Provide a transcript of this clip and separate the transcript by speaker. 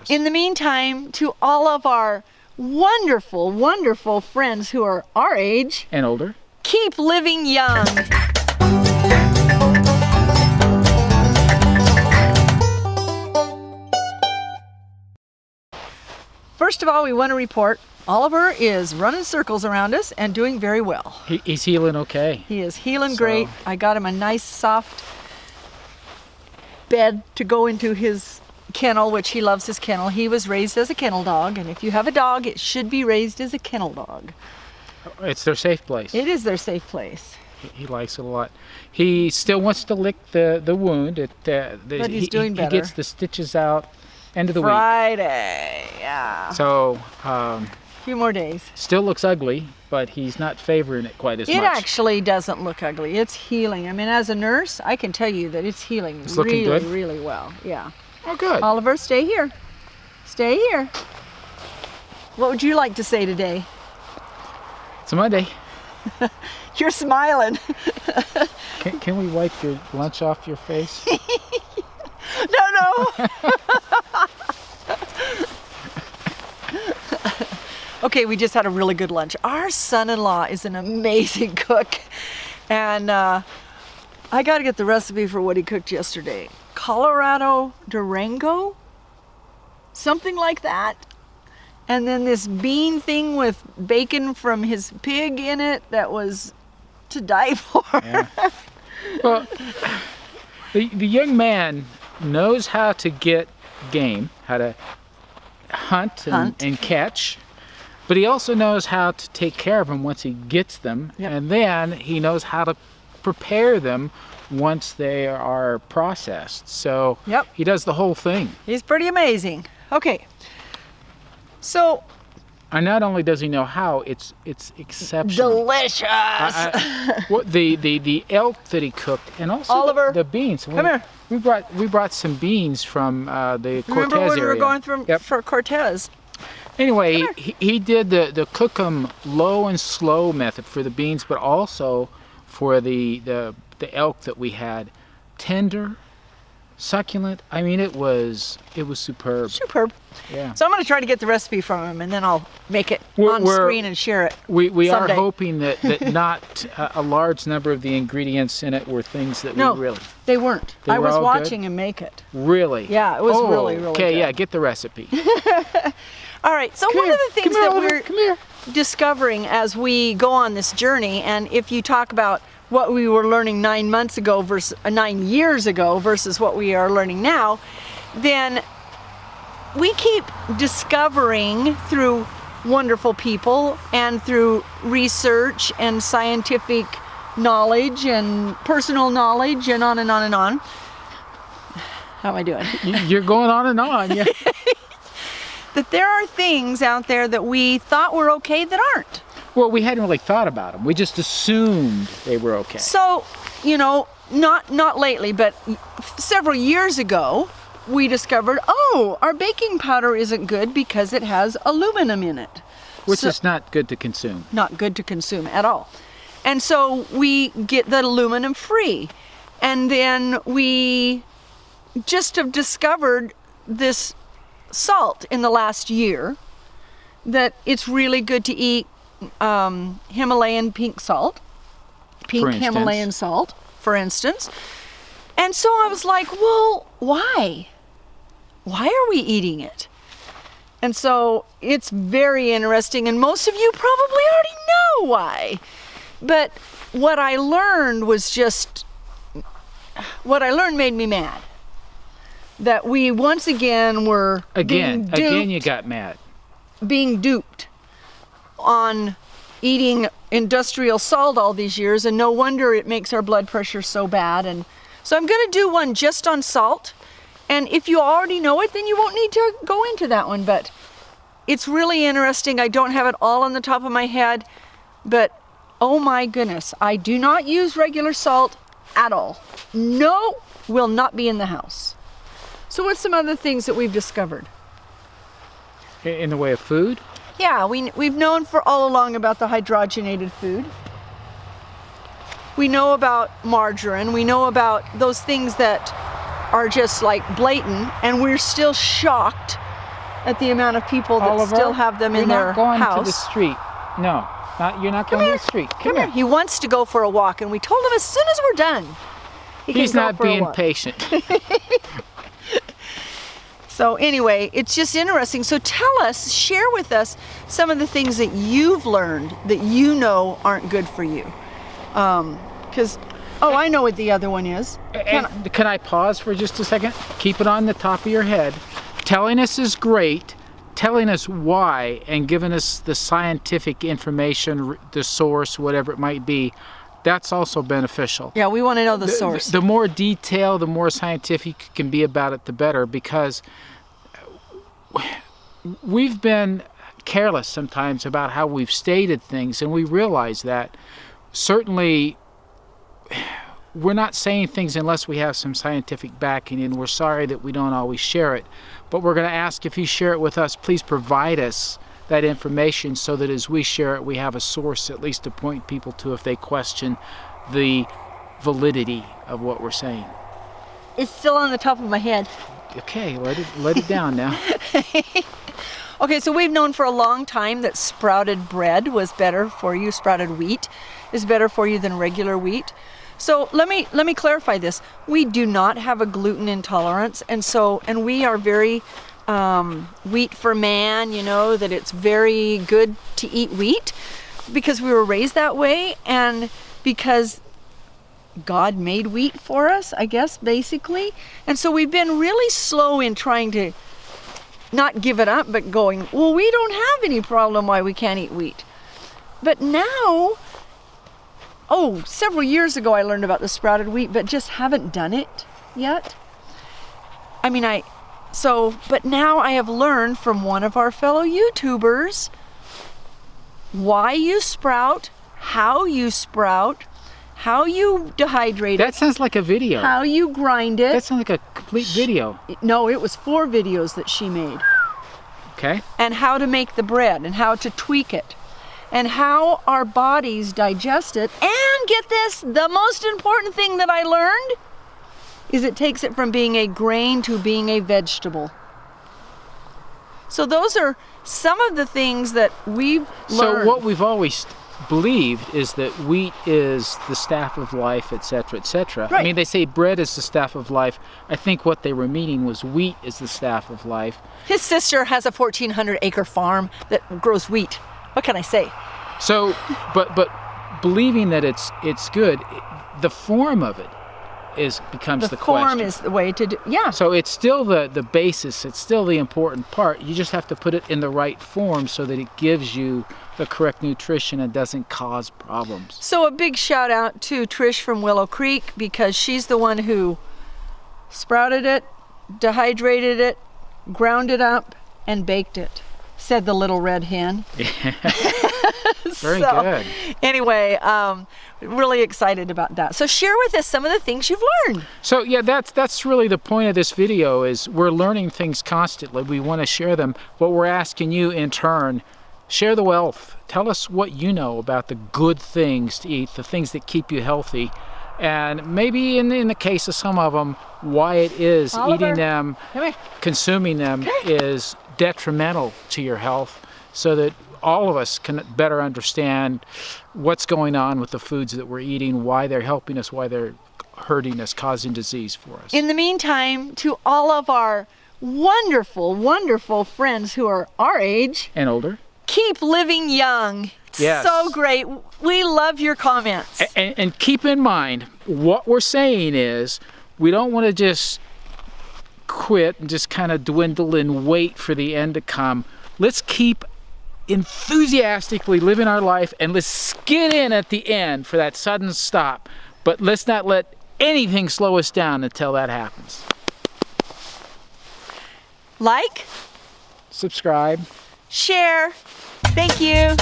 Speaker 1: us.
Speaker 2: In the meantime, to all of our wonderful, wonderful friends who are our age
Speaker 1: and older,
Speaker 2: keep living young. First of all, we want to report Oliver is running circles around us and doing very well.
Speaker 1: He's healing okay.
Speaker 2: He is healing great. I got him a nice soft bed to go into his kennel, which he loves his kennel. He was raised as a kennel dog, and if you have a dog, it should be raised as a kennel dog.
Speaker 1: It's their safe place.
Speaker 2: It is their safe place.
Speaker 1: He likes it a lot. He still wants to lick the wound.
Speaker 2: But he's doing better.
Speaker 1: He gets the stitches out end of the
Speaker 2: Friday, yeah.
Speaker 1: So,
Speaker 2: a few more days.
Speaker 1: Still looks ugly, but he's not favoring it quite as much.
Speaker 2: It actually doesn't look ugly. It's healing. I mean, as a nurse, I can tell you that it's healing really,
Speaker 1: good?
Speaker 2: really well. Yeah.
Speaker 1: Oh, good.
Speaker 2: Oliver, stay here. Stay here. What would you like to say today?
Speaker 1: It's a Monday.
Speaker 2: You're smiling.
Speaker 1: Can we wipe your lunch off your face?
Speaker 2: No. Okay, we just had a really good lunch. Our son-in-law is an amazing cook, and I got to get the recipe for what he cooked yesterday. Colorado Durango, something like that. And then this bean thing with bacon from his pig in it that was to die for.
Speaker 1: Yeah. Well, the young man knows how to get game, how to hunt. And catch, but he also knows how to take care of them once he gets them. Yep. And then he knows how to prepare them once they are processed. So
Speaker 2: yep.
Speaker 1: He does the whole thing. He's pretty amazing.
Speaker 2: Okay. So,
Speaker 1: and not only does he know how, it's exceptional.
Speaker 2: Delicious.
Speaker 1: The elk that he cooked, and also
Speaker 2: Oliver,
Speaker 1: the beans.
Speaker 2: Come here.
Speaker 1: We brought some beans from the Cortez
Speaker 2: Remember when
Speaker 1: area.
Speaker 2: we were going for Cortez?
Speaker 1: Anyway, he did the cook them low and slow method for the beans, but also for the elk that we had, tender, succulent. I mean, it was superb.
Speaker 2: Superb.
Speaker 1: Yeah.
Speaker 2: So I'm going to try to get the recipe from him, and then I'll make it on screen and share it.
Speaker 1: We
Speaker 2: someday.
Speaker 1: are hoping that not a large number of the ingredients in it were things that we really.
Speaker 2: They weren't. I was watching him make it.
Speaker 1: Really?
Speaker 2: Yeah, it was really good.
Speaker 1: Okay, yeah, get the recipe.
Speaker 2: All right, so one of the things that we're discovering as we go on this journey, and if you talk about what we were learning 9 months ago versus 9 years ago versus what we are learning now, then we keep discovering through wonderful people and through research and scientific knowledge and personal knowledge and on and on and on. How am I doing?
Speaker 1: You're going on and on, yeah.
Speaker 2: That there are things out there that we thought were okay that aren't.
Speaker 1: Well, we hadn't really thought about them. We just assumed they were okay.
Speaker 2: So, not lately, but several years ago, we discovered, our baking powder isn't good because it has aluminum in it.
Speaker 1: Which is not good to consume.
Speaker 2: Not good to consume at all. And so we get the aluminum free. And then we just have discovered this salt in the last year, that it's really good to eat Himalayan pink salt, Himalayan salt, for instance. And so I was like, well, why? Why are we eating it? And so it's very interesting, and most of you probably already know why. But what I learned made me mad. That we once again were
Speaker 1: again you got mad.
Speaker 2: Being duped on eating industrial salt all these years, and no wonder it makes our blood pressure so bad. And so I'm going to do one just on salt, and if you already know it, then you won't need to go into that one, but it's really interesting. I don't have it all on the top of my head, but oh my goodness, I do not use regular salt at all. No, will not be in the house. So what's some other things that we've discovered?
Speaker 1: In the way of food?
Speaker 2: Yeah, we've known for all along about the hydrogenated food. We know about margarine. We know about those things that are just like blatant, and we're still shocked at the amount of people that
Speaker 1: Oliver,
Speaker 2: still have them in
Speaker 1: you're
Speaker 2: their
Speaker 1: not going
Speaker 2: house.
Speaker 1: to the street. No, you're not going to the street.
Speaker 2: Come here. He wants to go for a walk, and we told him as soon as we're done.
Speaker 1: He's
Speaker 2: can go
Speaker 1: not
Speaker 2: for a
Speaker 1: being
Speaker 2: walk.
Speaker 1: patient.
Speaker 2: So anyway, it's just interesting. So tell us, share with us some of the things that you've learned that you know aren't good for you. Because, I know what the other one is.
Speaker 1: Can I pause for just a second? Keep it on the top of your head. Telling us is great. Telling us why and giving us the scientific information, the source, whatever it might be, that's also beneficial.
Speaker 2: Yeah, we want to know the source.
Speaker 1: The more detail, the more scientific you can be about it, the better, because we've been careless sometimes about how we've stated things, and we realize that certainly we're not saying things unless we have some scientific backing, and we're sorry that we don't always share it. But we're going to ask, if you share it with us, please provide us that information so that as we share it, we have a source at least to point people to if they question the validity of what we're saying.
Speaker 2: It's still on the top of my head.
Speaker 1: Okay, let it down now.
Speaker 2: Okay, so we've known for a long time that sprouted bread was better for you. Sprouted wheat is better for you than regular wheat. So let me clarify this. We do not have a gluten intolerance, and we are very wheat for man, that it's very good to eat wheat because we were raised that way and because God made wheat for us, I guess, basically. And so we've been really slow in trying to not give it up, but going, well, we don't have any problem why we can't eat wheat. But now, several years ago I learned about the sprouted wheat, but just haven't done it yet. But now I have learned from one of our fellow YouTubers why you sprout, how you dehydrate
Speaker 1: That
Speaker 2: it,
Speaker 1: sounds like a video.
Speaker 2: how you grind it.
Speaker 1: That sounds like a complete video.
Speaker 2: No, it was 4 videos that she made.
Speaker 1: Okay.
Speaker 2: And how to make the bread and how to tweak it and how our bodies digest it. And get this, the most important thing that I learned is it takes it from being a grain to being a vegetable. So those are some of the things that we've learned.
Speaker 1: So what we've always believed is that wheat is the staff of life, etc., etc.
Speaker 2: Right.
Speaker 1: I mean, they say bread is the staff of life. I think what they were meaning was wheat is the staff of life.
Speaker 2: His sister has a 1,400-acre farm that grows wheat. What can I say?
Speaker 1: So, but believing that it's good, the form of it becomes the question.
Speaker 2: The form is the way to do. Yeah.
Speaker 1: So it's still the basis. It's still the important part. You just have to put it in the right form so that it gives you the correct nutrition and doesn't cause problems.
Speaker 2: So a big shout out to Trish from Willow Creek because she's the one who sprouted it, dehydrated it, ground it up, and baked it, said the little red hen.
Speaker 1: Very good.
Speaker 2: Anyway, really excited about that. So share with us some of the things you've learned.
Speaker 1: So yeah, that's really the point of this video is we're learning things constantly. We want to share them, but we're asking you in turn, share the wealth. Tell us what you know about the good things to eat, the things that keep you healthy, and maybe in the case of some of them, why it is
Speaker 2: Oliver,
Speaker 1: eating them, consuming them is detrimental to your health, so that all of us can better understand what's going on with the foods that we're eating, why they're helping us, why they're hurting us, causing disease for us.
Speaker 2: In the meantime, to all of our wonderful, wonderful friends who are our age
Speaker 1: And older.
Speaker 2: keep living young. It's
Speaker 1: Yes.
Speaker 2: so great. We love your comments.
Speaker 1: And keep in mind, what we're saying is we don't want to just quit and just kind of dwindle and wait for the end to come. Let's keep enthusiastically living our life and let's skid in at the end for that sudden stop. But let's not let anything slow us down until that happens.
Speaker 2: Like,
Speaker 1: Subscribe.
Speaker 2: share. Thank you.